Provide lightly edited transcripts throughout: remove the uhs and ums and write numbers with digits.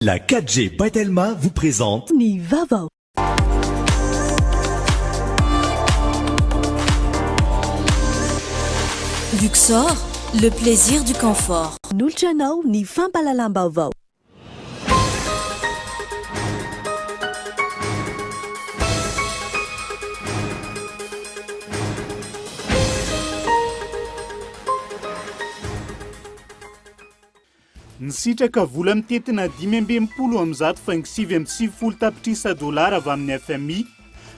La 4G Batelma vous présente Nivava. Luxor, le plaisir du confort. Nulchanao ni fampalalambavao. Nisitraka vola mitetina 5.150 tapitrisa dolara avy amin'ny FMI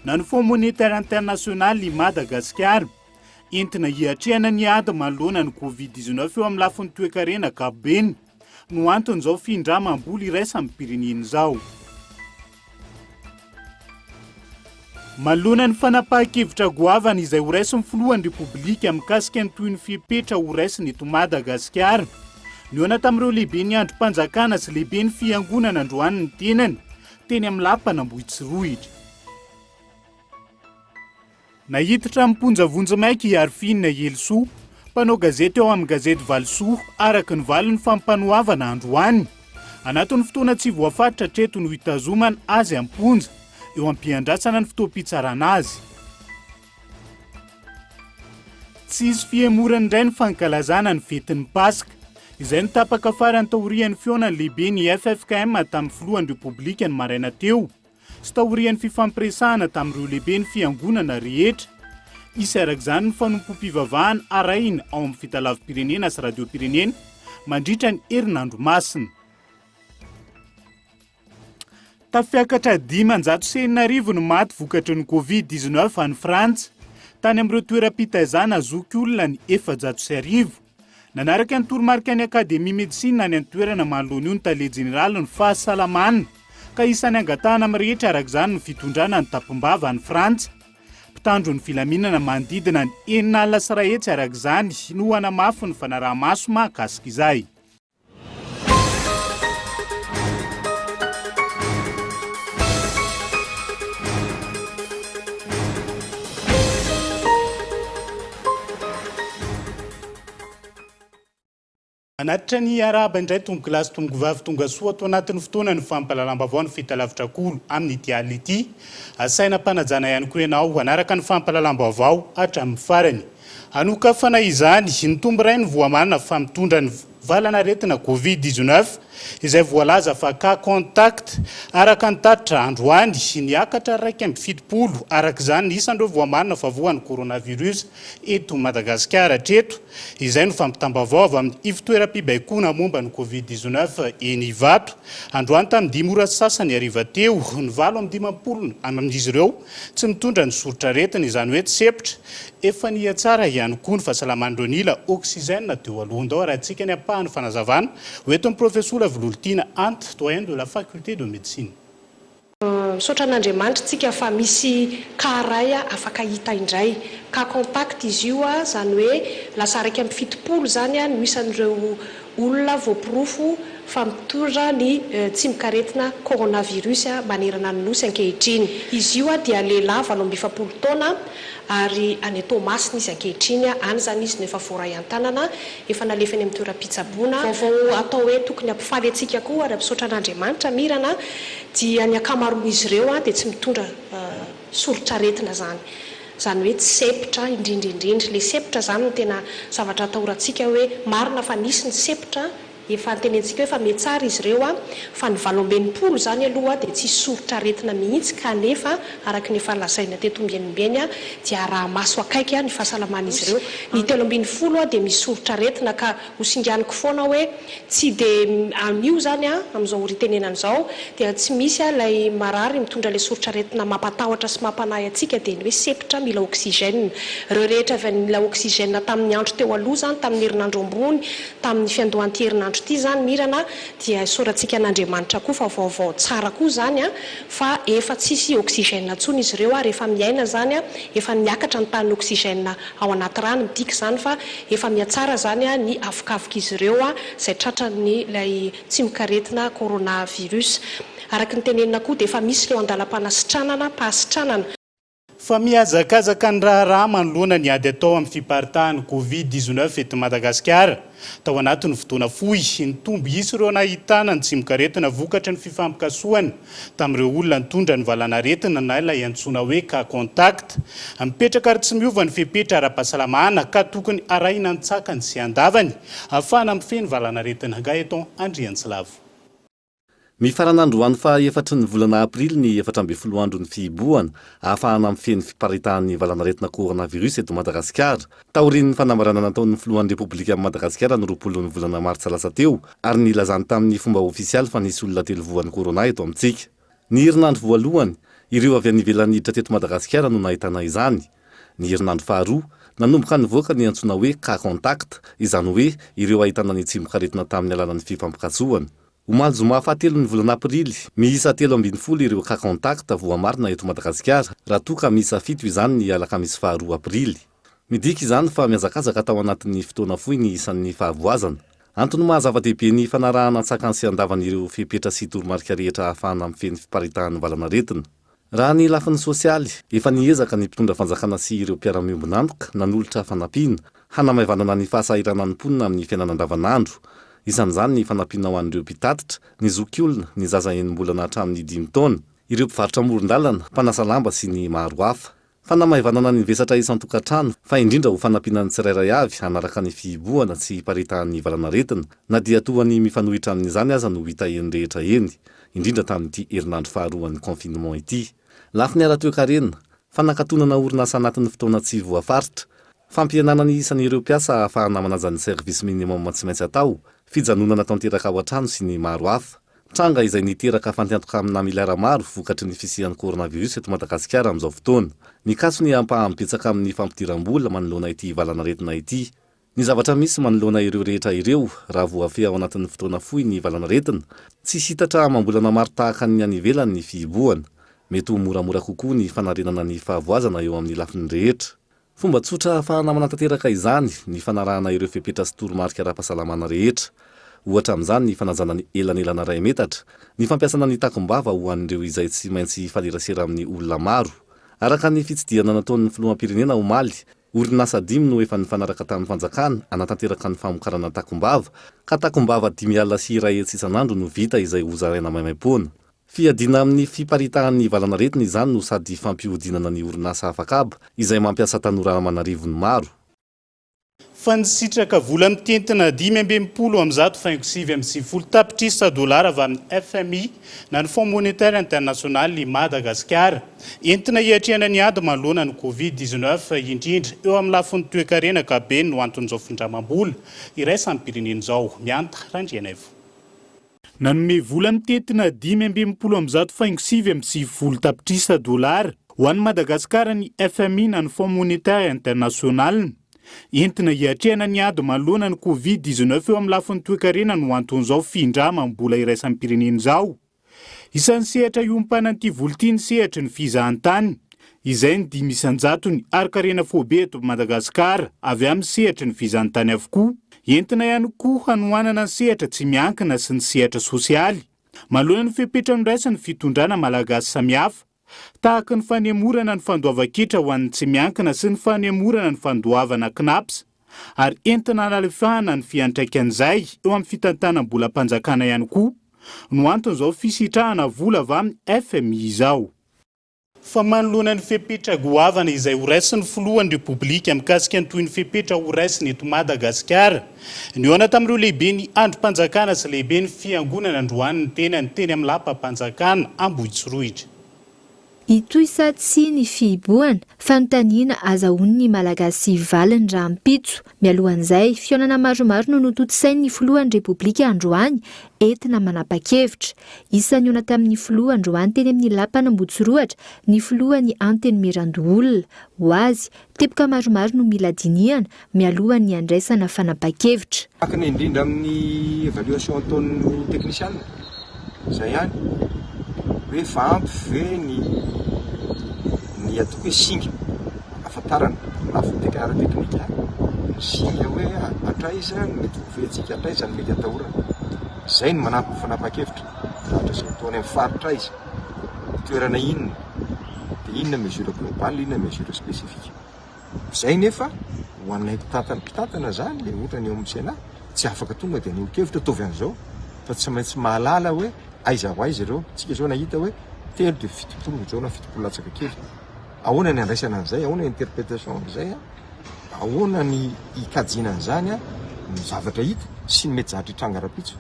na ny Fonds monétaire international i Madagasikara entina hiatrehana ny ady manoloana ny Covid-19 eo amin'ny lafin'ny toe-karena ankapobeny no anton'izao findramam-bola iraisany pirenena izao. Manoloana ny fanapahan-kevitra goavana izay ho raisin'ny filohan'ny Repoblika mikasika ny toy ny fipetra ho raisiny eto Madagasikara. Niona tamin'ireo lehibe ny androm-panjakana sy lehibe ny fiangonana androany ny tenany teny amin'ny lapan'Ambohitsirohitra. Nahitatra miponjavonjy maika i Arfinina Elisoa, mpanao gazety ao amin'ny gazety Valosoa araka ny valiny fampanoavana androany. Anatin'ny fotoana tsy voafaritra treto no hitazomana azy amponja eo am-piandrasana ny fotoam-pitsarana azy. Tsisy fiemorany indray ny fankalazana ny fetin'ny Pasika. Izay nitapaka farany taorian'ny feonany lehibe ny FFKM tamin'ny filohan'ny Repoblika ny maraina teo, sy taorian'ny fifampiresahana tamin'ireo lehibe ny fiangonana rehetra. Isy arak'izany ny fanompo-pivavahana arahina ao amin'ny fitalavam-pirenena sy radio-pirenena mandritra ny herinandro masina. Tafiakatra 500 ny maty vokatry ny Covid-19 any Frantsa, tany amin'ireo toeram-pitaizana azoky olona ny 400. Nanaraka ny toromarika ny Akademia Medisina ny antoerana manoloana io ny tale jeneraly ny fahasalamana ka isan'ny angatahana amin'ny rehetra arak'izany ny fitondrana ny tapimbava any Frantsa. Mpitandro ny filaminana manodidina ny 9 arak'izany no hanamafy ny fanaraha-maso mahakasika izay. Anatitra ny araba indray tomboky lasy tomboky vavy tonga soa atao anatin'ny fotoana ny fampalalambavao ny fitalavitrakolo amin'ny dialy ity. Asaina mpanajana ihany koa ianao anaraka ny fampalalambavao hatramin'ny farany. Anokafana izany ny tombo iray ny voamarina fa mitondra ny valanaretina Covid-19 izay voalaza fa ka contact araka ny tatitra androany niakatra 270 arak'izany ny isan'ireo voamarina fa voan'ny coronavirus eto Madagasikara treto. Izay no fampitambavao avy amin'ny ivitoeram-pibaikona momba ny Covid-19 eny Ivato. Androany tamin'ny 5 ora sasany hariva teo ny 7 amin'izy ireo tsy mitondra ny sorotraretina izany hoe tsepitra. Efa nia tsara ihany koa ny fahasalaman'ireo nila oxygène teo alohandao raha antsika ny ampahany fanazavana hoetin'ny professeur Volontina Ant, doyen de la faculté de médecine. Misaotra an'Andriamanitra tsika fa misy karay afaka hita indray ka contact izy io zany hoe lasa raiky amin'ny fitopolo zany no isan'ireo olona voapirofo fa mitondra ny tsy mikaretina coronavirus manerana ny nosy ankehitriny. Izy io dia lehilahy 27 taona ary any Tomasina izy ankehitriny any zany izy nefa voray an-tanana efa nalefany amin'ny toeram-pitsaboana vaovao atao hoe tokony ampifaly antsika koa ary misaotra an'Andriamanitra mirana dia ny akamaroan'izy ireo dia tsy mitondra sorotraretina zany hoe sepitra indrindrindrindra. Le sepitra zany no tena zavatra atahorantsika hoe marina fa nisy ny sepitra efa antenentsika hoe fa metsara izy ireo fa ny 80 zany aloha dia tsy sorotraretina mihitsy kanefa araka ny efa lazaina teto ombienimbeny dia raha maso akaiky ny fahasalaman'izy ireo. Ny 30 dia misy sorotraretina ka hosinganiko foana hoe tsy dia anio zany amin'izao ritenenana izao dia tsy misy ilay marary mitondra le sorotraretina mampatahotra sy mampanahy antsika dia ny hoe sepitra mila oxygène. Ireo rehetra avy mila oxygène tamin'ny andro teo aloha zany tamin'ny herinandro ambony tamin'ny fiandohanty herinandro ity zany mirana dia sorantsika an'Andriamanitra koa fa vaovao tsara koa zany fa efa tsisy oxygène ntsony izy ireo rehefa miaina zany efa miakatra ny tany oxygène ao anaty rano midika zany fa efa miatsara zany ny afokafika izy ireo izay tratrany ilay tsy mikaretina coronavirus. Araka ny tenenina koa dia efa misy leo andalam-panasitranana. fa miazakazaka ny raharaha manoloana ny ady atao amin'ny fiparitahan'ny Covid-19 eto Madagasikara. Tao anatin'ny fotoana fohy, ny tombo isy ireo nahitana ny tsimikaretina vokatra ny fifampikasoana tamin'ireo olona nitondra ny valanaretina na ilay antsoina hoe cas contact. Mipetraka ary tsy miova ny fepetra ara-pahasalamana ka tokony arahina ny tsakany sy andavany ahafahana mifeny valanaretina Gaëtan Andriansilavo. Mifaran'androany fa efatry ny volana aprily ny 14 andro ny fihibohana ahafahana mifeny fiparitahan'ny valanaretina coronavirus eto Madagasikara. Taorian'ny fanambarana nataon'ny filohan'ny Repoblika Madagasikara ny 20 volana martsa lasa teo ary nilazany tamin'ny fomba ofisialy fa nisy olona 3 voan'ny corona eto amintsika. Ny herinandro voalohany, ireo avy any ivelan'ny hiditra teto Madagasikara no nahitana izany. Ny herinandro faharoa, nanomboka nivoaka ny antsoina hoe cas contact, izany hoe ireo ahitana ny tsimikaretina tamin'ny alalan'ny fifampikasoana. Omaly zoma fahatelo ny volana aprily, miisa 3.20 ireo cas contact voamarina eto Madagasikara, raha toa ka miisa 7 izany ny alakamisy faharoa aprily. Midika izany fa miazakazaka tao anatin'ny fotoana fohy ny isan'ny fahavoazana. Antony mahazava-dehibe ny fanarahana tsakany sy andavan'ireo fepetra sy toromarika rehetra ahafahana mifeny fiparitahan'ny valanaretina. Raha ny lafiny sosialy, efa niezaka ny mpitondra fanjakana sy ireo mpiara-miombonantoka nanolotra fanampiana, hanamaivana ny fahasahiranan'ny mponina amin'ny fiainana andavanandro. Isan'izany ny fanampiana ho an'ireo mpitatitra, ny zokiolona, ny zaza enim-bolana hatramin'ny 5 taona, ireo mpivarotra amoron-dalana, mpanasa lamba sy ny maro hafa. Fanamaivana ny vesatra isan-tokantrano, fa indrindra ho fanampiana ny tsirairay avy hanaraka ny fihibohana sy hiparitahan'ny valanaretina, na dia toa ny mifanohitra amin'izany aza no hita eny rehetra eny, indrindra tamin'ity herinandro faharoan'ny confinement ity. Lafy ny ara-toe-karena, fanankatonana orinasa anatin'ny fotoana tsy voafaritra, fampianana ny isan'ireo mpiasa ahafahana manaja ny service minimum tsy maintsy atao, fijanonana tanteraka ao an-trano sy ny maro hafa. Tranga izay niteraka fantiantoka amina milara maro vokatry ny fisian'ny coronavirus eto Madagasikara amin'izao fotoana. Mikaso ny ampaham-betsaka amin'ny fampidiram-bola manoloana ity valanaretina ity. Ny zavatra misy manoloana ireo rehetra ireo raha voafehy ao anatin'ny fotoana fohy ny valanaretina, tsy hitatra amam-bolana maro tahaka ny any ivelany ny fihibohana. Mety ho moramora kokoa ny fanarenana ny fahavoazana eo amin'ny lafiny rehetra. Fomba tsotra ahafahana manantanteraka izany ny fanarahana ireo fepetra sy toromarika ara-pahasalamana rehetra. Ohatra amin'izany ny fanajana ny elanelana 2 metatra, ny fampiasana ny takom-bava ho an'ireo izay tsy maintsy fanerasera amin'ny olona maro. Araka ny fitsidihana nataon'ny filoham-pirenena omaly, orinasa 5 no efa nifanaraka tamin'ny fanjakana anatanteraka ny famokarana takom-bava, ka takom-bava 5.1 isan'andro no vita izay ho zaraina maimaim-poana. Fiadina amin'ny fiparitahan'ny valanaretina izany no sady fampihodinana ny orinasa afakaba izay mampiasa tanora aman'arivony maro. Fa nisitraka vola mitentina 5.70 tapitrisa dolara avy amin'ny FMI na ny Fonds Monétaire International i Madagasikara. Entina hiatrehana ny ady manoloana ny Covid-19 indrindra eo amin'ny lafiny toe-karena be no anton'izao findramam-bola iray sampam-pirenena izao mianta Randrianaivo. Nanome vola mitentina 5.70 tapitrisa dolara ho an'ny Madagasikara ny FMI na ny Fonds Monétaire International. Entina hiatrehana ny ady manoloana ny Covid-19 eo amin'ny lafiny toe-karena no anton'izao findramam-bola iraisam-pirenena izao. Isan'ny sehatra iompana ny vola ity ny sehatry ny fizahan-tany, izay ny 500 ny ari-karena fobe eto Madagasikara avy amin'ny sehatry ny fizahan-tany avokoa. Entina ihany koa hanohanana ny sehatra tsy miankina sy ny sehatra sosialy. Manoloana ny fepetra niraisany fitondrana malagasy samihafa, tahaka ny fanemorana ny fandoavan-kitra ho an'ny tsy miankina sy ny fanemorana ny fandoavana KNAPS, ary entina analefahana ny fiantraikan'izay eo amin'ny fitantanam-bola-panjakana ihany koa, no anton'izao fisitrahana vola avy amin'ny FMI izao. Fa manoloana ny fepetra goavana izay ho raisin'ny filohan'ny Repoblika mikasika ny toy ny fepetra ho raisiny eto Madagasikara. Nihoana tamin'ireo lehibe ny androm-panjakana sy lehibe ny fiangonana androany ny teny amin'ny lapa-panjakana Ambohitsiroitra. Itoy sady sy ny fihibohana fanontaniana azahoan'ny malagasy valiny raha mpitso. Mialohan'izay, fionana maromaro no nototosain'ny filohan'ny Repoblika androany entina manapa-kevitra. Isan'ny niona tamin'ny filoha androany teny amin'ny lapana Ambohitsiroatra ny filohan'ny anteny Mirandoolona ho azy teboka maromaro no mila dinihana mialohan'ny andraisana fanapa-kevitra. Akany indrindra amin'ny évaluation ataon'ny teknisiana izay ihany hoe vampy ve ny atoko hoe singa afantarana lafiny ara-teknika singa hoe atraiza mety hoventsika atraiza ny mety atahorana. Izay ny manampy fanapa-kevitra ohatra izay ataony amin'ny faritra izy toerana inona inona mesure global, inona mesure spécifique. Izay nefa ho anay mpitantana zany le ohatra ny eo amin'ny Sénat tsy afaka tonga dia niolokevitra tovy an'izao fa tsy maintsy mahalala hoe aiza ho aiza ireo tsika zao nahita hoe telo dia fitopolo zao na fitopolo latsaka kely. Ahoana ny andraisana an'izay, ahoana ny interprétation an'izay, ahoana ny ikajiana an'izany ny zavatra hita sy ny mety zavatra hitranga rapitso.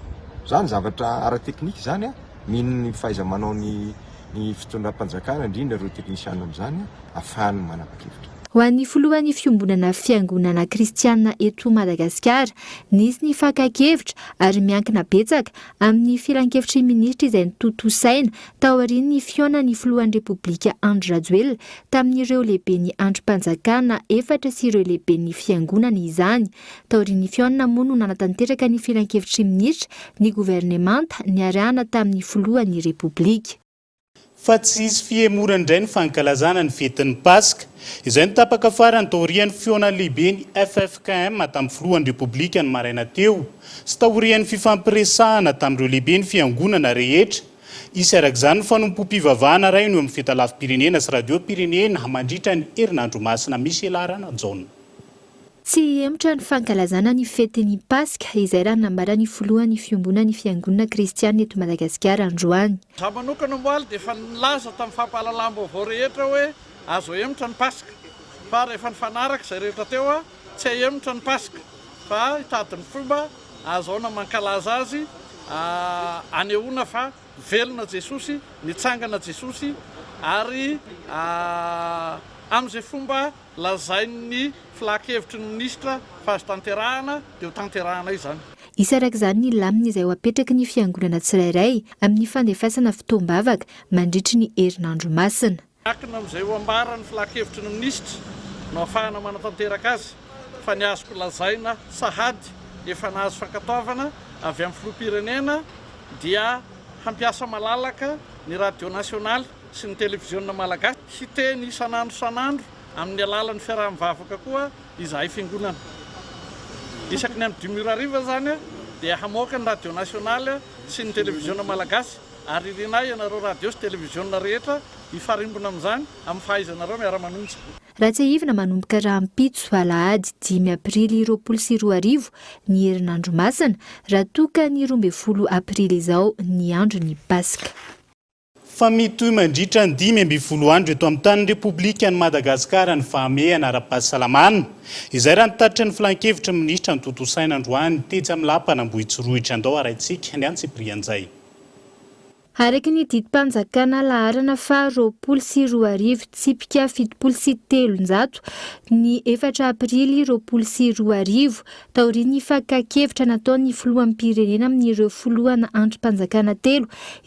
Zany zavatra ara-teknika zany mino ny fahaiza-manao ny fitondram-panjakana indrindra ireo teknisiana amin'izany ahafahany manapa-kevitra. Ho an'ny filohan'ny fiombonana fiangonana kristianina eto Madagasikara, nisy ny fakakevitra ary miankina betsaka amin'ny filan-kevitry minisitra izay notontosaina tao aorian'ny fionan'ny filohan'ny repoblika Andry Rajoelina tamin'ireo lehiben'ny androm-panjakana 4 sy ireo lehiben'ny fiangonana izany. Tao aorian'ny fionana moa no nanatanteraka ny filan-kevitry minisitra ny governemanta niarahana tamin'ny filohan'ny repoblika. Fa tsy isy fihemorana indray ny fankalazana ny fetin'ny Paska. Izay no tapaka farany taorian'ny fiona lehibe ny FFKM tamin'ny filohan'ny repoblika ny maraina teo sy taorian'ny fifampiresahana tamin'ireo lehibe ny fiangonana rehetra. Isy arak'izany ny fanompo-pivavahana ray no amin'ny fitalafi-pirenena sy radio-pirenena mandritra ny herinandro masina misy elarana jaona. Tsy emotra ny fankalazana ny fetin'ny Paska izay raha nambaran'ny filohan'ny fiombonan'ny fiangonana kristianina eto Madagasikara androany. Zaho manokana moaly dia efa nilaza tamin'ny fampahalalam-baovao rehetra hoe azo emotra ny Paska. Fa rehefa nifanaraka izay rehetra teo tsy emotra ny Paska fa hitady ny fomba azahoana mankalaza azy anehoana fa velona Jesosy, nitsangana Jesosy ary amin'izay fomba lazain'ny filan-kevitry ny minisitra fa azo tanterahana dia ho tanterahana izany. Isarak'izany ny lamina izay ho apetraky ny fiangonana tsirairay amin'ny fandefasana fotoam-bavaka mandritry ny herinandro masina. Akina amin'izay ho ambaran'ny filan-kevitry ny minisitra no ahafahana manatanteraka azy fa ny azoko lazaina sahady efa nahazo fankataovana avy amin'ny filoham-pirenena dia hampiasa malalaka ny radio nasionaly sy ny televiziona malagasy hiteny isan'andro amin'ny alalan'ny fiaraha-mivavaka koa izahay fiangonana. Isaky ny amin'ny 2000 zany dia hamoaka ny radio nasionaly sy ny televiziona malagasy ary irinay ianareo radio sy televiziona rehetra hifarimbona amin'izany amin'ny fahaizanareo miara-manonja. Ratsahivina manomboka rahampitso alahady 5 aprily 2024 ny herinandro masina raha toka ny 12 aprily izao ny andron'ny Paska. Fa mitoy mandritra ny 15 andro eto amin'ny tany repoblika ny Madagasikara ny fahamehana ara-pahasalamana. Izay raha nitatitra ny filan-kevitra minisitra ny tontosaina androany tetsy amin'ny lampana Ambohitsirohitra andao araitsika ny Antsiprianjay. Araky ny didim-panjakana laharana fa 2024 tsipika 73 ny 4 aprily 2024 taorian'ny fakakevitra nataon'ny filohan'ny pirenena amin'ireo filohana androm-panjakana 3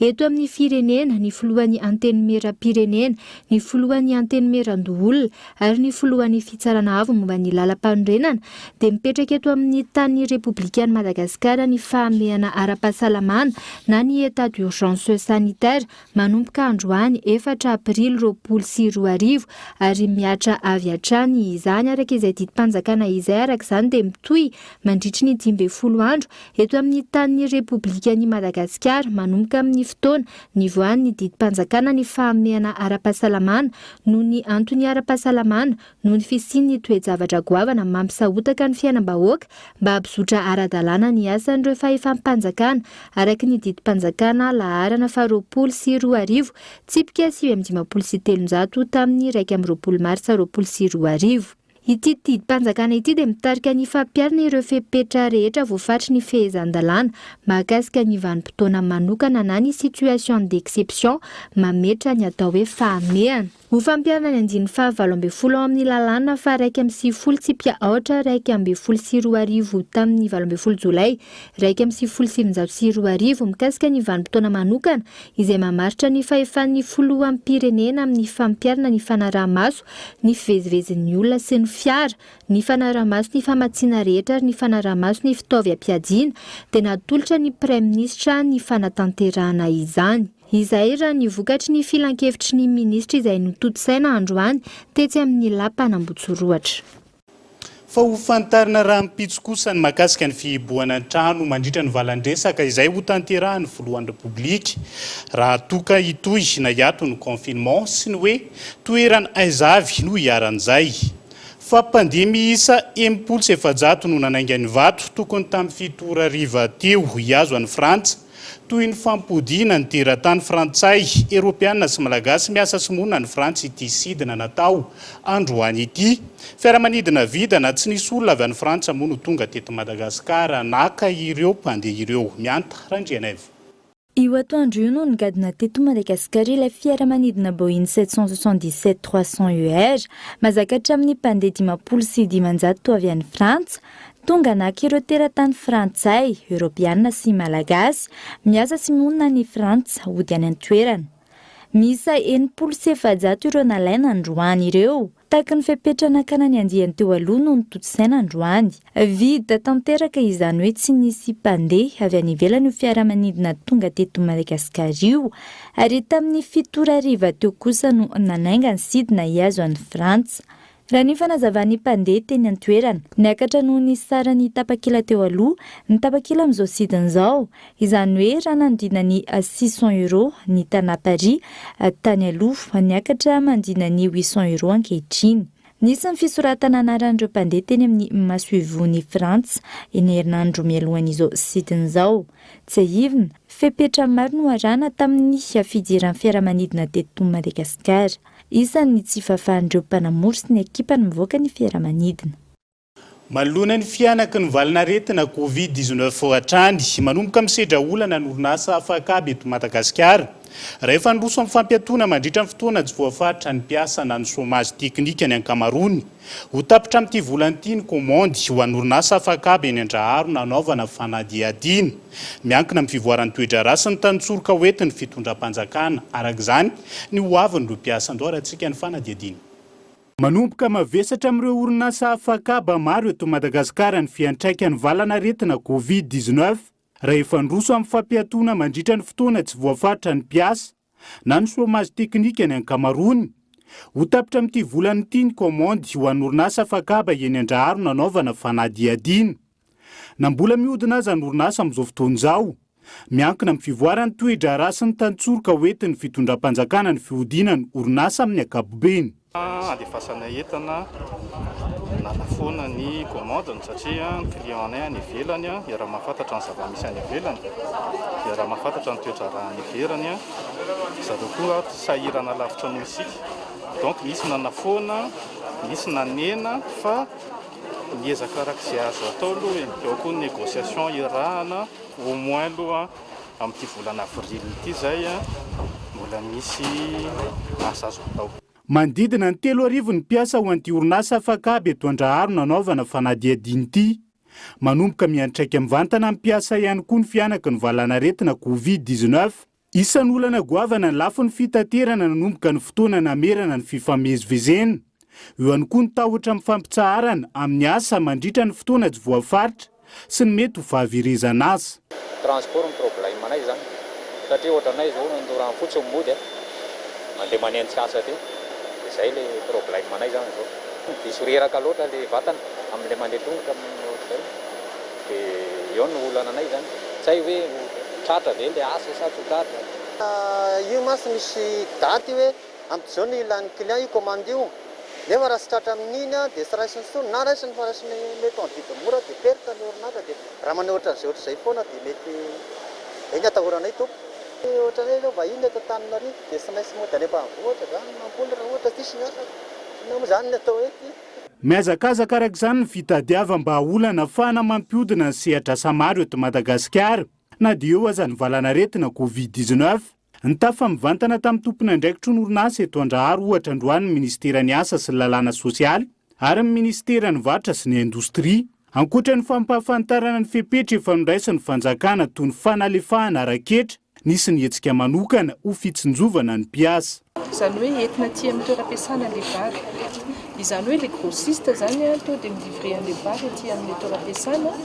eto amin'ny firenena ny filohan'ny antenimera-pirenena, ny filohan'ny antenimera-ndoholona ary ny filohan'ny fitsarana avo momba ny lalam-panorenana dia mipetraka eto amin'ny tany repoblikan'ny Madagasikara ny fahamehana ara-pahasalamana na ny état d'urgence sanitaire manomboka androany 4 aprily 2024 ary miatra avy hatrany izany araka izay didim-panjakana izay arak'izany dia mitohy mandritry ny 12 andro eto amin'ny tany repoblikan'ny Madagasikara manomboka amin'ny fotoana nivoahan'ny didim-panjakana ny fahamehana ara-pahasalamana noho ny antony ara-pahasalamana noho ny fisian'ny toe-javatra goavana mampisahotaka ny fiainam-bahoaka mba hampizotra ara-dalàna ny asan'ireo fahefam-panjakana araka ny didim-panjakana laharana fa 2024 tsipika 553 tamin'ny 1 martsa 2024. Ity didim-panjakana ity dia mitarika ny fampiarana ireo fepetra rehetra voafatry ny fehezan-dalàna mahakasika ny vanim-potoana manokana na ny situation d'exception mametra ny atao hoe fahamehana. Ho fampiarana ny 9/12 amin'ny lalàna fa 1/20 tsipika aotra 1/12 tamin'ny 12 jolay 1/7 mikasika ny vanim-potoana manokana izay mamaritra ny fahefan'ny filohan'ny pirenena amin'ny fampiarana ny fanaraha-maso ny fivezivezin'ny olona sy ny fiara, ny fanaraha-maso ny famatsiana rehetra ary ny fanaraha-maso ny fitaovam-piadiana dia natolotra ny praiminisitra ny fanatanterahana izany. Izay raha ny vokatry ny filan-kevitry ny minisitra izay notontosaina androany tetsy amin'ny lampana Ambohitsirohitra. fa ho fantarina raha mipitso kosa ny mahakasika ny fihiboana ny trano mandritra ny valandresaka izay ho tanterahan'ny voalohan'ny repoblika raha toka hitoy na hiato ny confinement sy ny hoe toerana aizavy no hiaran'izay fa mpandeha miisa 700 no nanainga ny vato tokony tamin'ny fitora riva teo hiazo an'ny Frantsa toy ny fampodiana ny teratany frantsay eropeanina sy malagasy miasa simonina ny Frantsa ity sidina natao androany ity fiaramanidina vidana tsy nisy olona avy any Frantsa moa no tonga teto Madagasikara naka ireo mpandeha ireo mianta Randrianaivo. Io atoandro io no nigadina teto Madagasikara ilay fiaramanidina Boeing 777-300 ER mazaka hatramin'ny mpandeha 500 sy 500 avy any Frantsa tonga naka ireo teratany frantsay, eropeanina sy malagasy miasa sy monina ny Frantsa hody any an-toerana. Misa 700 ireo nalaina androany ireo. Tahaka ny fepetrana kanany andiany teo aloha no nitotosaina androany. Vita tanteraka izany hoe tsy nisy mpandeha avy any ivelany io fiaramanidina tonga teto Madagasikara io ary tamin'ny 7 ariva teo kosa no nanainga ny sidina hiazo any Frantsa. Raha ny fanazavany mpandeha teny an-toerana, niakatra noho ny sarany tapakila teo aloha, ny tapakila amin'izao sidin'izao, izany hoe raha nandina ny 600 euro ny tana Paris tany aloha, niakatra mandina ny 800 euro ankehitriny. Nisy ny fisoratana anaran'ireo mpandeha teny amin'ny masoivony Frantsa eny herinandro mialohan'izao sidin'izao. Tsy ahivina, fepetra maro no arana tamin'ny fidiran'ny fiaramanidina teto Madagasikara. Isan'ny tsy fahafahan'ireo mpanamory sy ny ekipa ny mivoaka ny fiaramanidina. Manoloana ny fianaka ny valinaretina Covid-19 hatrany manomboka misedra olana ny orinasa afakaby eto Madagasikara. Rehefa nroso amin'ny fampiatoana mandritra ny fotoana tsy voafaritra ny mpiasa na ny chômage teknika ny ankamarony. Ho tapitra amin'ity volana ity ny komandy ho an'ny orinasa afakaby eny Andraharo nanaovana fanadihadiana. Miankina amin'ny fivoaran'ny toedrara sy ny tanotsoroka hoentin'ny fitondram-panjakana. Arak'izany ny hoavin'ireo mpiasa andoarantsika ny fanadihadiana. Manomboka mavesatra amin'ireo orinasa afakaba maro eto Madagasikara ny fiantraikan'ny valanaretina Covid-19. Rehefa nroso amin'ny fampiatoana mandritra ny fotoana tsy voafaritra ny mpiasa na ny chômage teknika ny ankamarony. Ho tapitra amin'ity volana ity ny komandy ho an'ny orinasa afakaba eny Andraharo nanaovana fanadihadiana. Nambola mihodina azy ny orinasa amin'izao fotoana izao. Miankina amin'ny fivoaran'ny toedrara sy ny tanotsoroka hoentin'ny fitondram-panjakana ny fihodinany orinasa amin'ny ankapobeny. Andefasana entana nanafoana ny komandany satria ny client anay any ivelany iara mahafantatra ny zava-misy any ivelany, iara mahafantatra ny toedrara any ivelany, zareo koa sahirana lavitra noho isika. Donc nisy nanafoana, nisy nanena fa niezaka arak'izay azo atao aloha eo koa ny négociation irahana au moins aloha amin'ity volana avril ity zay mbola misy asa azo atao. Mandidina ny 3 arivony mpiasa ho an'ity orinasa afakaby eto Andraharo nanaovana fanadihadiana ity. Manomboka miantraika mivantana ny mpiasa ihany koa ny fianaka ny valanaretina Covid-19. Isan'ny olana goavana ny lafin'ny fitaterana nanomboka ny fotoana namerana ny fifamezivezena. Eo ihany koa ny tahotra amin'ny fampitsaharana amin'ny asa mandritra ny fotoana tsy voafaritra sy ny mety ho fahaverezana azy. Transport ny problème anay zany. Satria ohatranay zao nandorana fotsiny mody mandeha manentsy asa aty. Izay le problème anay zany zao. Diso reraka loatra le vatana amin'ilay mandeha tongotra amin'izay. Dia eo no olana anay zany. Tsy hay hoe tratra ve le asa sa tsy tratra. Io masy misy daty hoe amin'izao ny ilan'ny client io commande io. Nefa raha sy tratra amin'iny dia sy raisiny soa na raisiny fa raisiny mety andidy mora dia perte ny orinasa dia raha manao ohatran'izay foana dia mety eny atahoranay tompo. Ohatranay aloha vahiny eto Antananarivo dia sy maintsy moa dia ambanivohitra zany mamboly raha ohatra tsisy ny asa zany ny atao ety. Mihazakazaka arak'izany ny fitadiava mba olana ahafahana mampihodina ny sehatra asa maro eto Madagasikara na dia eo aza ny valanaretina Covid-19. Ny tafa mivantana tamin'ny tompon'andraikitry ny orinasa eto Andraharo ohatra androany ny Ministeran'ny Asa sy ny Lalàna Sosialy ary ny Ministeran'ny Vatra sy ny Indostria. Ankoatra ny fampahafantarana ny fepetra efa nondraisin'ny fanjakana toy ny fanalefahana raketra, nisy ny hetsika manokana ho fitsinjovana ny mpiasa. Izany hoe entina aty amin'ny toeram-piasana le vary. Izany hoe le grossiste zany to dia milivrer an'le vary aty amin'ny toeram-piasana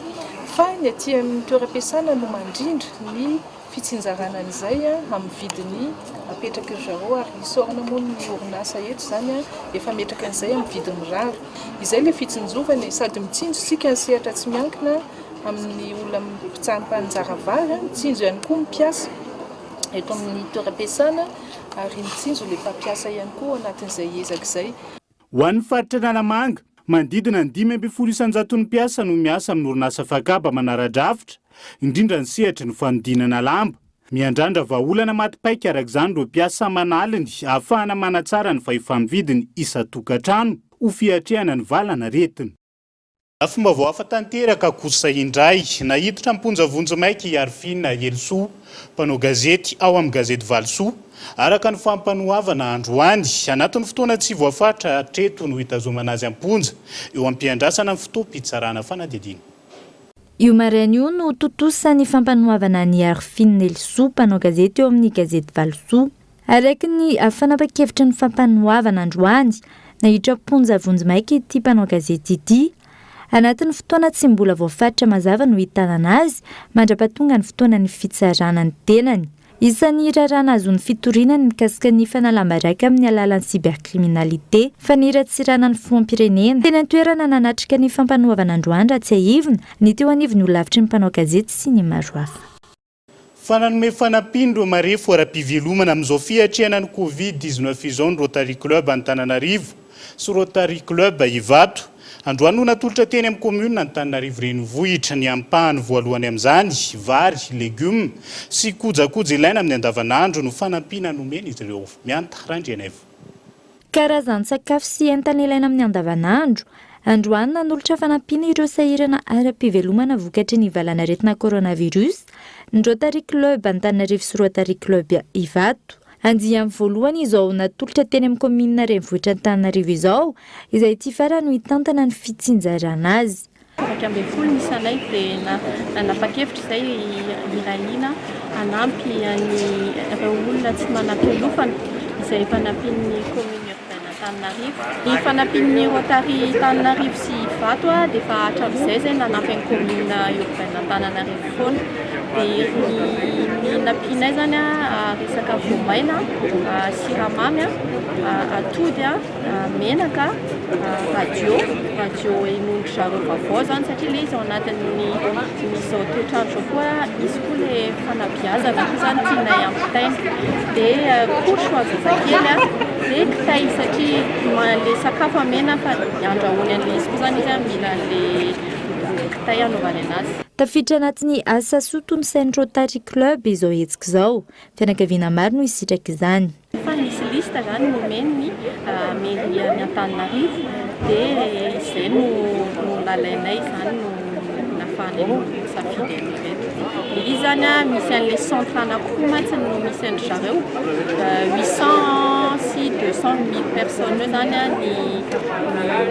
fa ny aty amin'ny toeram-piasana no mandrindra ny fitsinjarana an'izay amin'ny vidiny apetraka ry zareo ary isorana moa ny orinasa eto zany efa metraka an'izay amin'ny vidiny mirary. Izay le fitsinjovana sady mitsinjo sika ny sehatra tsy miankina amin'ny olona mpitsaha-mpanjara vary, mitsinjo ihany koa mpiasa eto amin'ny toeram-piasana ary mitsinjo le mpampiasa ihany koa anatin'izay ezaka izay. Ho an'ny faritra Analamanga, manodidina ny 5,700 mpiasa no miasa amin'ny orinasa Fakaba manara-drafitra, indrindra ny sehatra ny fanodinana lamba. Miandrandra vahaolana matipaika arak'izany ireo mpiasa manaliny ahafahana manatsara ny vahifaminvidiny isan-tokantrano ho fiatrehana ny valana retina. Fomba vao hafa tanteraka kosa indray, nahiditra amponjavonjo maika Arifina Elisoa, mpanao gazety ao amin'ny gazety Valosoa, araka ny fampanohavana androany anatin'ny fotoana tsy voafatra hatreto no hitazomana azy amponja eo am-piandrasana amin'ny fotoam-pitsarana fanadidina. Io maraina io no totosan'ny fampanohavana ny Arifina Elisoa, mpanao gazety eo amin'ny gazety Valosoa. Araka ny fanapa-kevitra ny fampanohavana androany, nahiditra amponjavonjo maika ity mpanao gazety ity. Anatin'ny fotoana tsy mbola voafatra mazava no hitanana azy mandra-pahatonga ny fotoana ny fitsarana ny tenany. Isan'ny rarana azo ny fitorinany mikasika ny fanalambaraka amin'ny alalan'ny cybercriminalité, faniratsirana ny filoham-pirenena. Tena toerana nanatrika ny fampanohavana androany raha tsy ahivina ny teo anivony ho lavitry ny mpanao gazety sy ny maro hafa. Fananome fanampindro marefo ara-pivelomana amin'izao fiatrehana ny Covid-19 izao ny Rotary Club Antananarivo sy Rotary Club Ivato. Androany no natolotra teny amin'ny commune Antananarivo renivohitra ny ampahany voalohany amin'izany vary, legioma sy kojakoja ilaina amin'ny andavanandro no fanampiana nomena izy ireo. Mianta Randrianevo. Karazan-tsakafo sy entana ilaina amin'ny andavanandro. Androany nanolotra fanampiana ireo sahirana ara-pivelomana vokatry ny valanaretina coronavirus ny Rotary Club Antananarivo sy Rotary Club Ivato. Andiam voalohany izao natolotra teny amin'ny commune renivohitra Antananarivo izao, izay ity farany no hitantana ny fitsinjarana azy. Ambinifolo ny isanay dia nanapa-kevitra izay irahina hanampy ireo olona tsy manam-pialofana izay fanampian'ny commune urbaine Antananarivo. Ny fanampian'ny Rotary Antananarivo sy Ivato dia efa hatramin'izay izay nanampy ny commune urbaine Antananarivo foana. Dia ny nampianay zany resaka voamaina, siramamy, atody, menaka, radio inondry zareo vaovao zany satria ilay izy ao anatin'ny izao toetrandro koa izy koa ilay fanabeazana koa zany tianay ampitaina. Dia koso azazakely dia kitay satria ilay sakafo amena fa andrahoany an'ilay izy koa zany izy mila ilay kitay anaovany anazy. Tafiditra anatin'ny asa soto ny sain'ny Rotary Club izao hetsika izao. Fianakaviana maro no hisitraka izany. Fa misy lista zany nomeny mairie ny Antananarivo dia izay no lalainay zany no nafahanay safidy amin'ireto. Izy zany misy an'ilay centre anankiroa mantsy no misy andry zareo 800 sy 200 000 personnes zany ny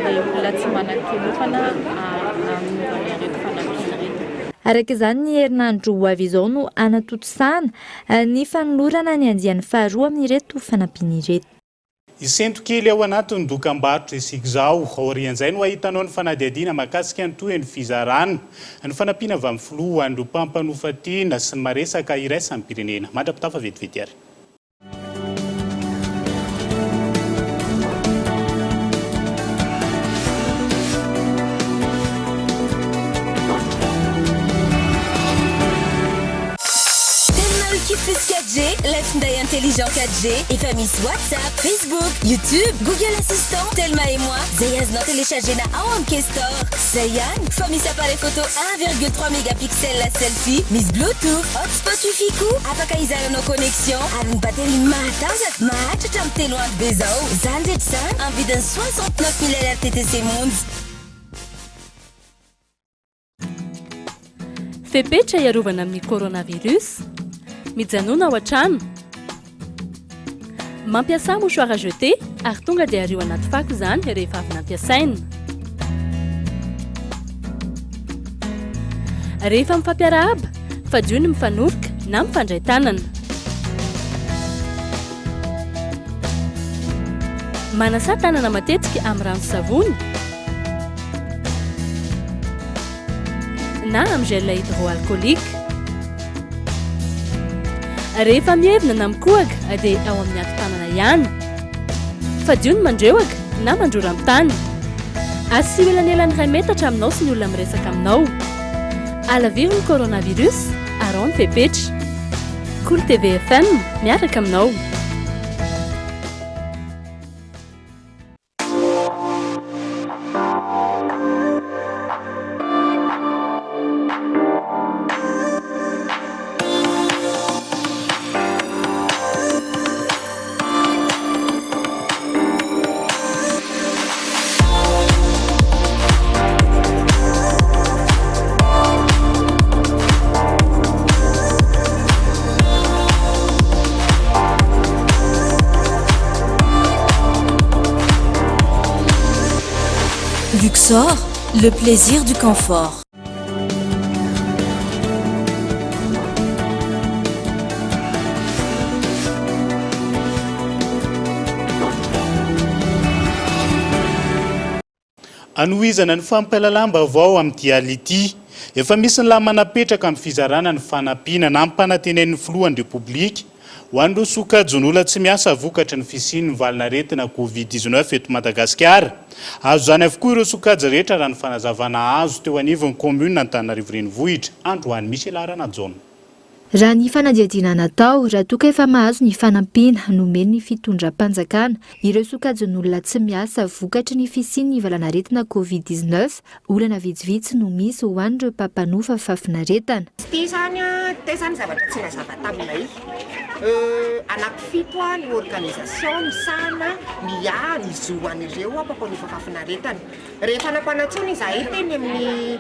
olona tsy manan-kelofana amin'ireto fanampiana reto. Araka izany ny herinandro ho avy izao no anatotosana ny fanolorana ny andiany faharoa amin'ireto fanampiana ireto. Isento kely ao anatin'ny dokam-barotra isika izao, aorian'izay no ahitanao ny fanadihadiana mahakasika ny toy ny fizarana, ny fanampiana avy amin'ny filoha, andro mpampanofatina sy ny maresaka iraisan'ny pirenena. Mandrapitafa vetivety ary. Plus 4G, la Hyundai intelligent 4G et famille WhatsApp, Facebook, YouTube, Google Assistant, Telma et moi, Zayazna téléchargé na Awamke Store. Zayan, famille appareil photo 1,3 mégapixels la selfie, Miss Bluetooth, hotspot Wi-Fi coup, apakaizana nos connexions, avec batterie matazat, mahatcham loin de Bezao, Zandetsan, en vidant 69 000 LRTTC Monds. Fepetra iarovana amin'ny coronavirus. Mijanona ao an-trano, mampiasa mouchoir à jeter ary tonga dia ario anaty fako izany rehefa avy nampiasaina. Rehefa mifampiarahaba, fadio ny mifanoroka na mifandray tanana. Manasa tanana matetika amin'ny rano-savony na amin'ny gel hydroalcoolique. rehefa mievina na mikoaka dia ao amin'ny ati-tanana ihany fa dio ny mandreoaka na mandrora amin'ny tany asio elanelan'ny 2 metatra aminao sy ny olona miresaka aminao alaviro ny coronavirus arao ny fepetra Cool TV FM miaraka aminao. Luxor, le plaisir du confort. Anohizana ny fampalalamba avao amin'ity ality efa misy ny lahy manapetraka amin'ny fizarana ny fanampiana na ampanantenen'ny filohan'ny repoblika ho an'ireo sokajon'olona tsy miasa vokatry ny fisian'ny valinaretina Covid-19 eto Madagasikara. Azo zany avokoa ireo sokajy rehetra raha ny fanazavana azo teo anivon'ny commune Antananarivo renivohitra Androany Michel Aranajon. Raha ny fanadihadiana natao raha toka efa mahazo ny fanampiana nomeny ny fitondram-panjakana ireo sokajin'olona tsy miasa vokatry ny fisian'ny valanaretina Covid-19 olana vitsivitsy no misy ho an'ireo mpamanofa fafinaretana. Ity zany tezany zavatra tsy nazava taminay anankifito ny organisation misahana mizoan'ireo mpamanofa fafinaretana. Rehefa nampanatsony izahay teny amin'ny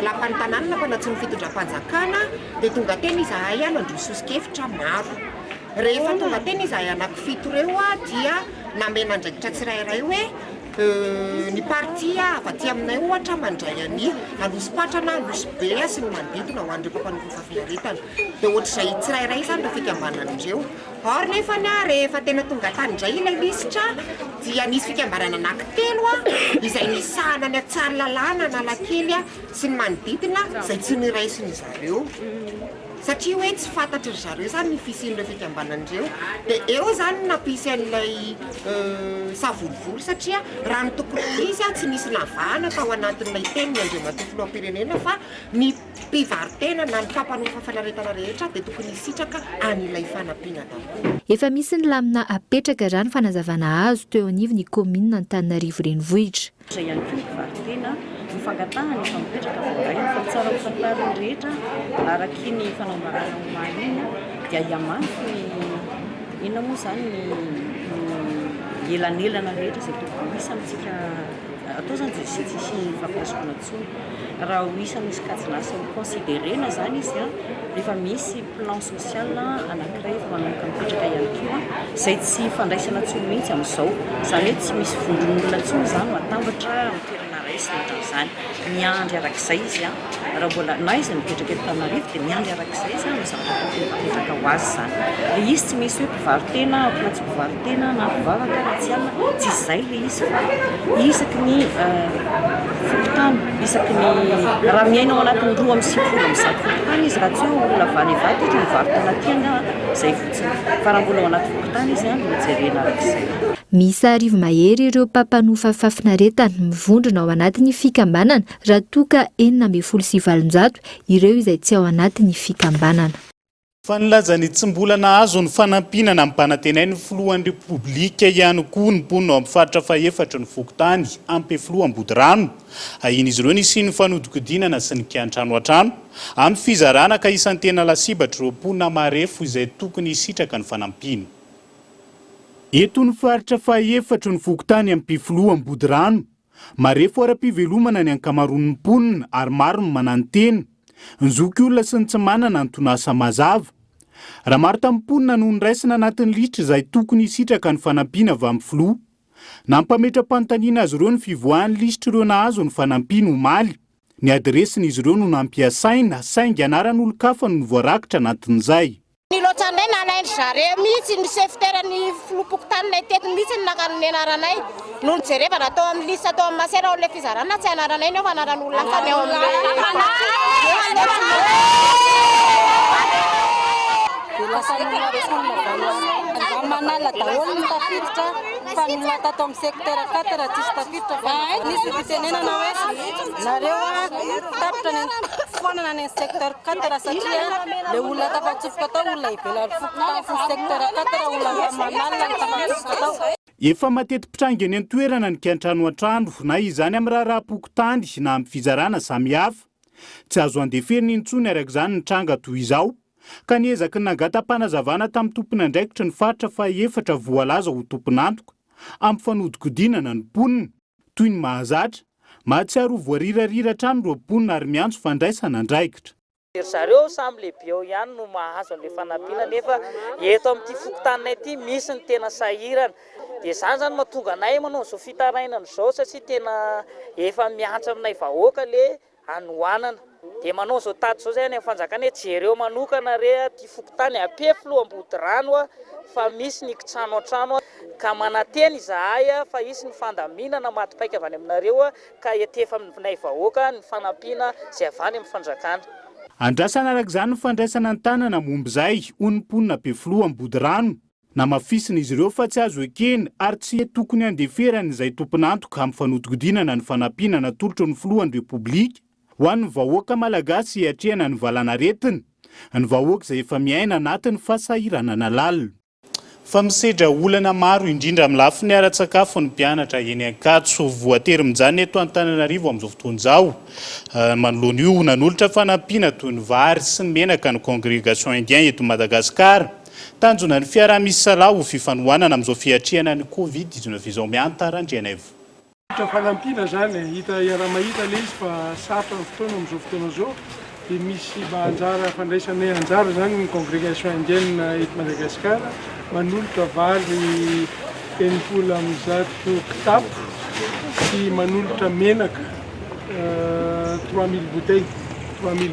lapan'ny tanàna nampanatsony fitondram-panjakana dia tonga teny izahay nandrososikevitra maro. Rehefa tonga teny izahay anankifito reo dia namena andraikitra tsirairay hoe ny partia avaty aminay ohatra mandray any andosipatrana andosibe sy ny manodidina ho an'ireo mpamanofa fafinaretana dia ohatr'izay tsirairay zany ireo fikambanan'ireo. Or nefa rehefa tena tonga tany indray ilay lisitra dia nisy fikambanana anankitelo izay nisahana ny atsary lalàna Analakely sy ny manodidina izay tsy niraisiny zareo satria hoe tsy fantatry zareo zany ny fisian'ireo fikambanan'ireo dia eo zany nampisy an'ilay savorivory satria raha ny tokony izy tsy nisy navahana tao anatin'ilay teny Andriamatoa filoham-pirenena fa ny mpivarotena na ny mpamanofa fafinaretana rehetra dia tokony hisitraka an'ilay fanampiana daholo. Efa misy ny lamina apetraka raha ny fanazavana azo teo anivon'ny commune Antananarivo renivohitra. Izay ihany koa mpivarotena mifangatahana efa mipetraka voaray fa tsara mifantariny rehetra araky ny fanambarana omany iny dia hiamafy inona moa zany ny elanelana rehetra izay tokony misy amintsika atao zany tsisy fampiasana intsony raha ho isa misy kajinasa ho considérena zany izy rehefa misy plan social anankiray efa manomboka mipetraka ihany koa izay tsy fandraisana intsony mihitsy amin'izao zany hoe tsy misy vondron'olona intsony zany matambatra amin'ny toerana raisy ohatran'izany miandry arak'izay izy raha mbola na izy mipetraka eto Antananarivo dia miandry arak'izay izy ny zavatra mipetraka ho azy zany dia izy tsy misy hoe mpivarotena na tsy mpivarotena na mpivavaka na tsy alina tsy izay le izy fa isaky ny fokotany isaky ny raha miaina ao anatin'ny 2 amby 10 fokotany izy raha tsy hoe olona vanivady ohatra mivarotana tiana izay fotsiny fa raha mbola ao anaty fokotany izy no jerena arak'izay. Misy arivo mahery ireo mpamanofa fafinaretana mivondrona ao anatin'ny fikambanana raha toka 4,700 ireo izay tsy ao anatin'ny fikambanana. Fa nilazany tsy mbola nahazo ny fanampiana na ampanantenain'ny filohan'ny repoblika ihany koa ny mponina ao amin'ny faritra faefatra ny fokotany Ampefiloha Ambodirano. Ahiny izy ireo nisy ny fanodikodinana sy ny kiantrano an-trano amin'ny fizarana ka isan'ny tena lasibatra ireo mponina marefo izay tokony hisitraka ny fanampiana. Eto ny faritra faefatra ny fokotany Ampefiloha Ambodirano marefo ara-pivelomana ny ankamaroan'ny mponina ary maro ny manantena. Nzoky olona sy ny tsy manana ny tonasa mazava. Raha maro tamin'ny mponina no niraisina anatin'ny litra izay tokony hisitraka ny fanampiana avy amin'ny filoha. Nampametra-panontaniana azy ireo ny fivoahan'ny lisitra ireo nahazo ny fanampiana omaly. Ny adresiny izy ireo no nampiasaina saingy anaran'olon-kafa no voarakitra anatin'izay. Ny loatranay nanaindry zareo mihitsy ny sefiteran'ny filoha-pokotaninay teto mihitsy ny nakan'ny anaranay no nijerevana atao amin'ny lista atao amin'ny masera ao le fizarana tsy anaranay neo fa anaran'olona hafa ny ao amin'ilay manala daholo ny tafiditra fa ny olona tato amin'ny secteur 4 tsisy tafiditra fa nisy fitenenana hoe nareo tapitra ny foanana ny secteur 4 satria le olona tafatsofoka tao olona ivelany fokotafo secteur 4 olona manala ny tafatsofoka tao. Efa matety pitrangeny ny toerana ny kiantrano an-trano na izany amin'ny raharaham-pokotany na amin'ny fizarana samihafa. Tsy azo andeferiny intsony araka izany ny tranga toy izao. Ka niezaky ny nangata-panazavana tamin'ny tompon'andraikitry ny faritra fa 4 voalaza ho tompon'antoka amin'ny fanodikodinana ny mponina toy ny mahazatra mahatsiaro voarirarira trano ro mponina ary miantso fandraisana andraikitra. Zareo samy lehibe eo ihany no mahazo an'ilay fanampiana nefa eto amin'ity fokotaninay ity misy ny tena sahirana. Dia izany zany mahatonga anay manao izao fitarainana izao satria tena efa miantso aminay vahoaka le anohanana. Dia manao izao tady izao zay any amin'ny fanjakana hoe jereo manokana re ty fokotany apefilo ambody rano fa misy ny trano an-trano ka mananteny izahay fa isy ny fandaminana matipaika avy any aminareo ka etefa aminay vahoaka ny fanampiana izay avy any amin'ny fanjakana. Andrasana araka izany ny fandraisana ny tanana momba izay hoy ny mponina Befilo ambody rano. Namafisina izy ireo fa tsy azo ekeny ary tsy tokony andeferany izay tompon'antoka amin'ny fanodikodinana ny fanampiana natolotra ny filohan'ny Repoblika ho an'ny vahoaka malagasy hiatrehana ny valanaretina, ny vahoaka izay efa miaina anatin'ny fasahirana nalalina. Fa misedra olana maro indrindra amin'ny lafiny ara-tsakafo ny mpianatra eny Ankatso voatery mijanona eto Antananarivo amin'izao fotoana izao. Manoloana io nanolotra fanampiana toy ny vary sy ny menaka ny congrégation indien eto Madagasikara. Tanjona ny fiaraha-misy salao ho fifanohanana amin'izao fiatrehana ny Covid-19 izao miantarandrianaivo. Fanampiana zany hita iara-mahita le izy fa sarotra ny fotoana amin'izao fotoana izao dia misy mba anjara fandraisanay anjara zany ny congrégation indienne eto Madagasikara manolotra vary 100 kitapo sy manolotra menaka 3000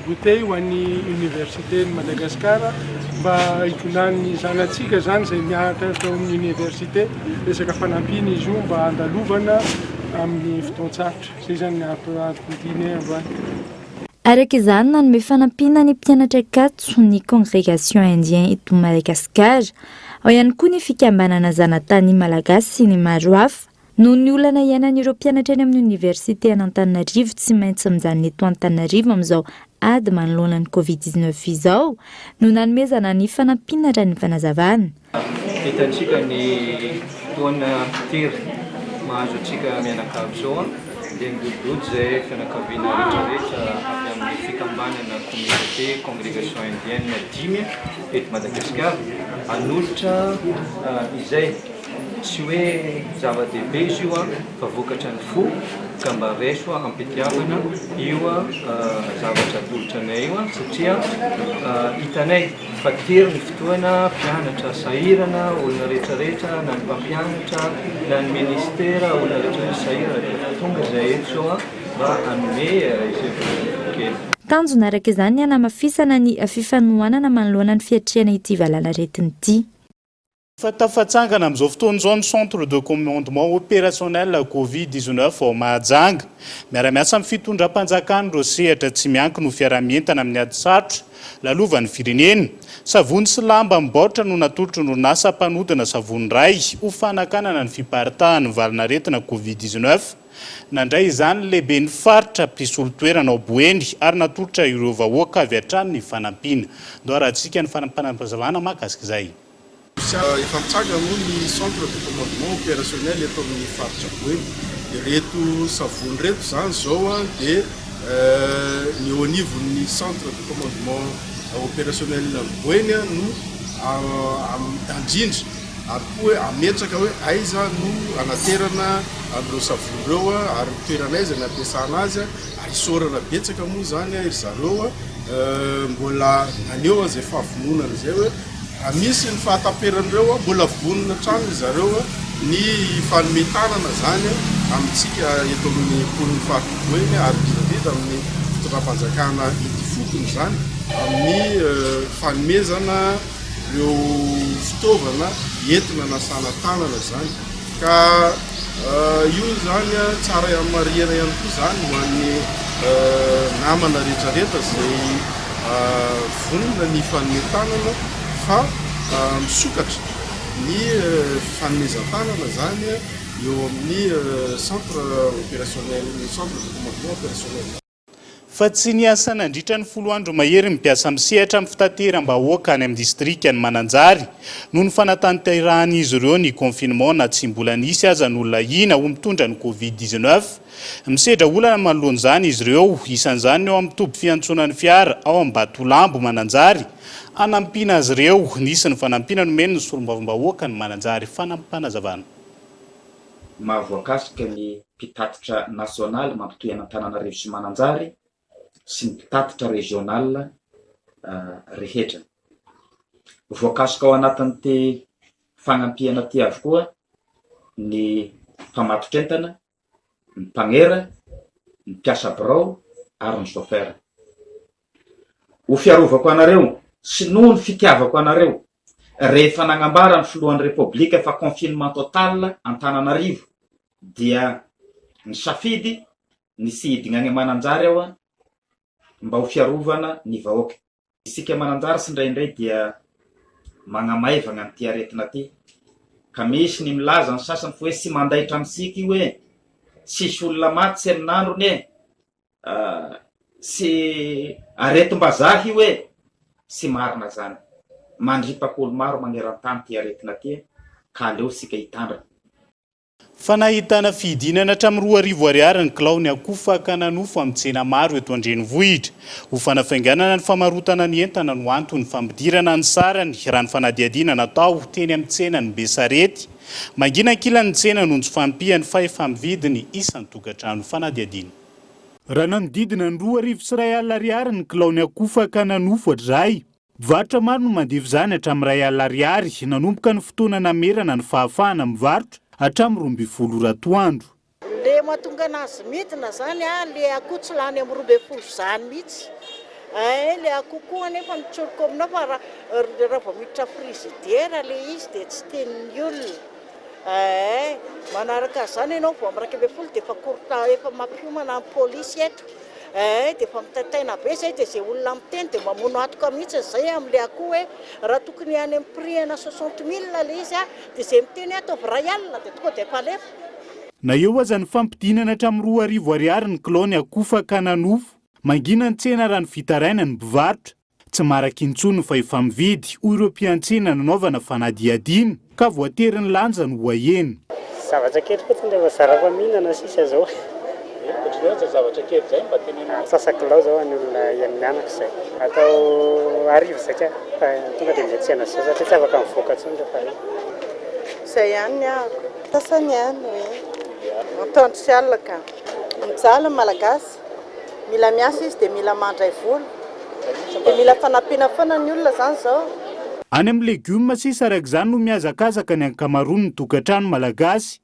bouteilles ho an'ny université ny Madagasikara mba hitonany zanatsika zany izay miaratra tao amin'ny université resaka fanampiana izy io mba andalovana amin'ny fotoan-tsarotra. Izay zany antontinay androany. Araka izany nanome fanampiana ny mpianatra Ankatso ny congrégation indien eto Madagasikara. Ao ihany koa ny fikambanana zanatany malagasy sy ny maro hafa. Noho ny olana iainan'ireo mpianatra eny amin'ny université an'Antananarivo tsy maintsy mijanona eto Antananarivo amin'izao ady manoloana ny Covid-19 izao no nanomezana ny fanampiana ny fanazavana. Hitantsika ny taona tery mahazo antsika mianakavy izao dia midododo izay fianakaviana rehetrarehetra avy amin'ny fikambanana communauté congrégation indienne 10 eto Madagasikara hanolotra izay tsy hoe zava-dehibe izy io fa vokatra ny fo ka mba raiso ampitiavana io zavatra atolotra anay io satria hitanay fa tery ny fotoana mpianatra sahirana olona rehetrarehetra na ny mpampianatra na ny ministera olona rehetrarehetra sahirana dia tonga izay eto zao mba hanome izay kely. Tanjona araka izany hanamafisana ny fifanohanana manoloana ny fiatrehana ity valanaretina ity. Fa tafatsangana amin'izao fotoana izao ny centre de commandement opérationnel Covid-19 ao Mahajanga. Miara-miasa amin'ny fitondram-panjakana ireo sehatra tsy miankina ho fiara-mientana amin'ny ady sarotra lalovan'ny firenena. Savony sy lamba mibaotra no natolotry ny orinasa mpanodina savony iray ho fanakanana ny fiparitahan'ny valanaretina Covid-19. Nandray izany lehibe ny faritra mpisolo-toerana ao Boeny ary natolotra ireo vahoaka avy hatrany ny fanampiana. Ndoarantsika ny fanampanazavana mahakasika izay. Efa mitsanga moa ny centre de commandement opérationnel eto amin'ny faritra Boeny. Reto savony reto zany zao dia ny au niveau ny centre de commandement opérationnel Boeny no andrindra ary koa ametraka hoe aiza no anaterana amin'ireo savony ireo ary toerana aiza ny ampiasana azy ary isorana betsaka moa zany ry zareo mbola aneo izay fahavononana izay hoe misy ny fahataperan'ireo mbola vonona trano zareo ny fanometanana zany amintsika eto amin'ny mponiny faritra Boeny ary bidabida amin'ny fitondram-panjakana ity fotony zany amin'ny fanomezana ireo fitaovana entina nasana tanana zany ka io zany tsara marihana ihany koa zany ho an'ny namana rehetrarehetra izay vonona ny fanometanana fa misokatra ny fanomezan-tanana zany eo amin'ny centre opérationnel centre de commandement opérationnel. Fa tsy niasa nandritra ny 10 andro mahery mipiasa misehatra amin'ny fitateram-bahoaka any amin'ny distrika ny Mananjary noho ny fanatanteran'izy ireo ny confinement na tsy mbola nisy aza n'olona ina ho mitondra ny Covid-19. Misedra olana manoloan'izany izy ireo, isan'izany eo amin'ny toby fiantsonan'ny fiara ao Ambatolampy Mananjary, anampiana azy ireo nisy ny fanampiana nomeny ny solombavambahoaka ny Mananjary fanampanazavana. Mahavoakasika ny mpitatitra nasionaly mampitoy an'Antananarivo sy Mananjary sy ny mpitatitra régional rehetra. Voakasika ao anatin'ity fagnampiana ty avokoa ny mpamatotra-entana, ny mpagnera, ny mpiasa birao ary ny chauffeur. Ho fiarovako anareo sy noho ny fitiavako anareo rehefa nagnambara ny filohan'ny Repoblika fa confinement total Antananarivo dia ny safidy ny sy hidina any Mananjary ao mba ho fiarovana ny vahoaka. Isika Mananjary sy indraindray dia magnamaivagna ny ty aretina ty ka misy ny milaza ny sasany fa hoe sy mandaitra amintsika io hoe sisy olona maty sy amin'androny sy aretim-bazaha io hoe sy marina zany. Mandripak'olo maro maneran-tany ty aretina ty ka aleo sika hitandra. Fa nahitana fidinana hatramin'ny 2 ariary ny kilao ny akoho fakananofo amin'ny tsena maro eto Andrenivohitra. Ho fanafainganana ny famarotana ny entana no antony fampidirana ny sarany raha ny fanadihadiana natao teny amin'ny tsena ny Besarety. Mangina ankilany tsena noho ny tsy fampihany fa efa mividiny isan'ny tokantrano fanadihadiana. Raha nanodidina ny 2,1 ariary ny kilao ny akoho fakananofo hatray. Mpivarotra maro no mandevy zany hatramin'ny 2 ariary nanomboka ny fotoana namerana ny fahafahana mivarotra hatramin'ny 12 ratoandro. Le mahatonga anazy midina zany le akoho tsy lany amin'ny 12 zany mihitsy. Le akoho koa nefa mitsoroko aminao fa raha vao miditra frizidera le izy dia tsy tenin'ny olona. Manaraka zany ianao vao amin'ny 12 dia efa mampiomana amin'ny polisy eto. Dia efa mitataina be zay dia izay olona miteny dia mamono atoka mihitsy zay amin'ilay akoho hoe raha tokony any amin'ny prix-na 60 000 le izy dia izay miteny ataovy royal dia tonga dia efa alefa. Na eo aza ny fampidinana hatramin'ny 2 ariary ny kilao ny akoho fakananofo, mangina ny tsena raha ny vitaraina ny mpivarotra. Tsy maraka intsony fa efa mividy ho ireo mpiantsena nanaovana fanadihadiana ka voatery ny lanja no hoaheny. Zavatra kely fotsiny rehefa zarava mihinana sisa zao. Zavatra kely zay mba tenenina. Sasakilao zao any olona mianaka izay. Atao arivo zaka tonga dia mety tsena zao satria tsy afaka mivoaka intsony rehefa io. Izay ihany sasany ihany mitondra sy alina ka. Mijaly malagasy mila miasa izy dia mila mandray vola dia mila fanampiana foana ny olona zany zao. Any amin'ny legioma sisa araka izany no mihazakazaka ny ankamaroany ny tokantrano malagasy.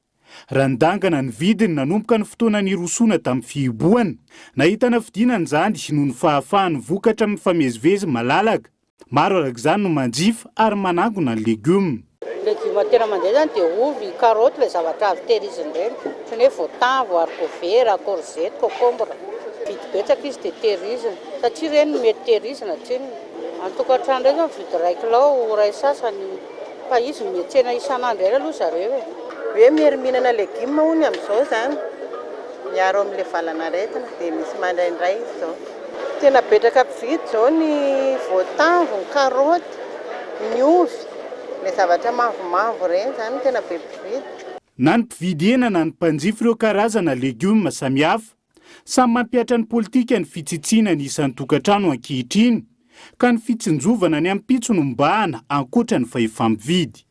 Raha nidangana ny vidiny nanomboka ny fotoana nirosona tamin'ny fihibohana, nahitana fidinana zany noho ny fahafahany vokatra amin'ny famezivezy malalaka. Maro araka izany no manjifa ary manangona ny legioma. Legioma tena mandeha zany dia ovy, karoty ilay zavatra avy tehiriziny ireny. Tsy hoe voatavo, haricots, courgette, concombre. Vidy betsaka izy dia tehirizina satria ireny mety tehirizina tsiny. An-tokantrano ireny mividy 1 kilao ray sasany fa izy miantsena isan'andro ela aloha zareo hoe mihinana legioma hono amin'izao zany miaro amin'ilay valana aretina dia misy mandraindray izy zao. Tena betraka mpividy zao ny voatavo, ny karoty, ny ovy, ilay zavatra mavomavo ireny zany tena be mpividy. Na ny mpividy hena na ny mpanjifa ireo karazana legioma samihafa, samy mampiatra ny politika ny fitsitsiana ny isan'ny tokantrano ankehitriny ka ny fitsinjovana ny ampitso no mbahana ankoatra ny fa efa mividy.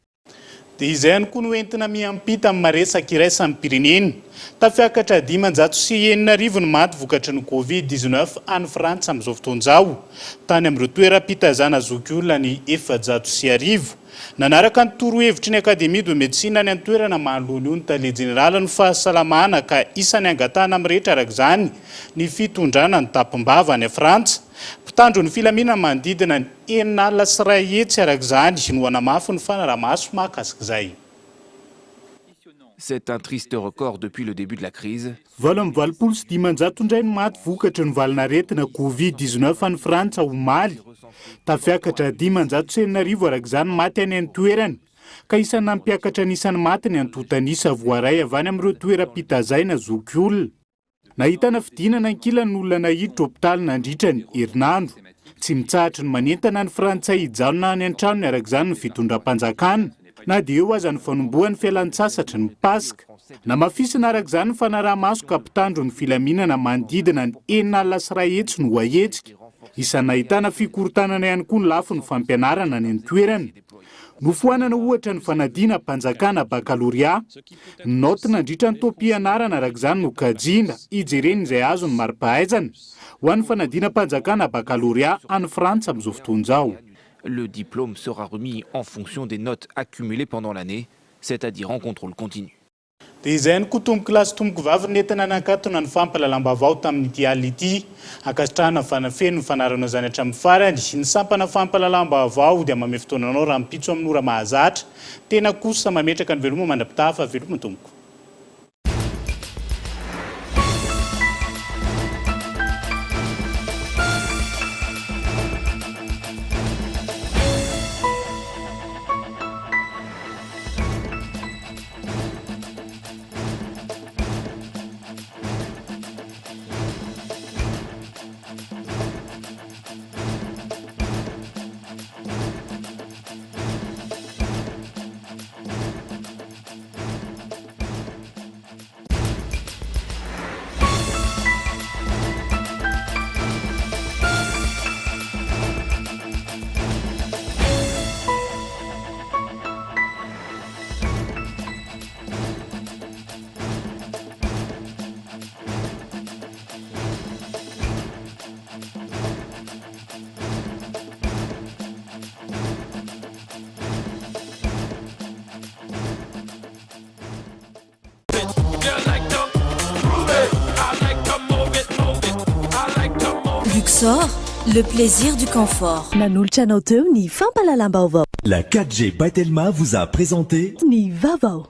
Dia izay ihany koa no entina miampita amin'ny maresaka iraisan'ny pirenena. Tafiakatra 509 ny maty vokatry ny Covid-19 any Frantsa amin'izao fotoan'izao. Tany amin'ireo toeram-pitazana zoky olona ny 409. Nanaraka ny torohevitry ny Akademia de Médecine ny antoerana manoloana io ny tale jenerala ny fahasalamana ka isan'ny angatana amin'ny rehetra araka izany ny fitondrana ny tapimbava any Frantsa. Mpitandro ny filaminana manodidina ny 9 araka izany no hanamafy ny fanaramaso mahakasika izay. C'est un triste record depuis le début de la crise. Valom-valopolo sy dimanjato indray no maty vokatra ny valinaretina Covid-19 any Frantsa omaly. Tafiakatra 10,700 arak'izany maty any amin'ny toerany. Ka isan'ny nampiakatra anisan'ny maty ny antotanisa voaray avy any amin'ireo toeram-pitazaina zoky olona. Nahitana fidinana ankilan'ny olona nahiditra hopitaly nandritra ny herinandro. Tsy mitsahatra ny manentana ny Frantsay hijanona any an-tranony arak'izany ny fitondram-panjakana. Na dia eo aza ny fanombohan'ny fialan-tsasatra ny Pasika. Na mafisina arak'izany ny fanaraha-maso ka mpitandro ny filaminana manodidina ny 9 alina sy 1 hetsy no voahetsika. Isan'ny nahitana fikorontanana ihany koa ny lafo ny fampianarana any an-toerana. Nofoanana ohatra ny fanadina mpanjakana bakaloria. Ny naoty nandritra ny taom-pianarana arak'izany no kajiana ijereny izay azo ny mari-pahaizana ho an'ny fanadina mpanjakana bakaloria any Frantsa amin'izao fotoana izao. Le diplôme sera remis en fonction des notes accumulées pendant l'année, c'est-à-dire en contrôle continu. Dia izay ny koa tomboko lasy tomboko vavy nentina nankatona ny fampalalam-baovao tamin'ity alina ity. Ankasitrahana fanafeno ny fanarana zany hatramin'ny farany. Ny sampana fampalalam-baovao dia manome fotoananao raha mipitso amin'ny ora mahazatra. Tena kosa mametraka ny veloma mandra-pitafa veloma tomboko. Luxor, le plaisir du confort. La 4G by Telma vous a présenté Ni Vavao.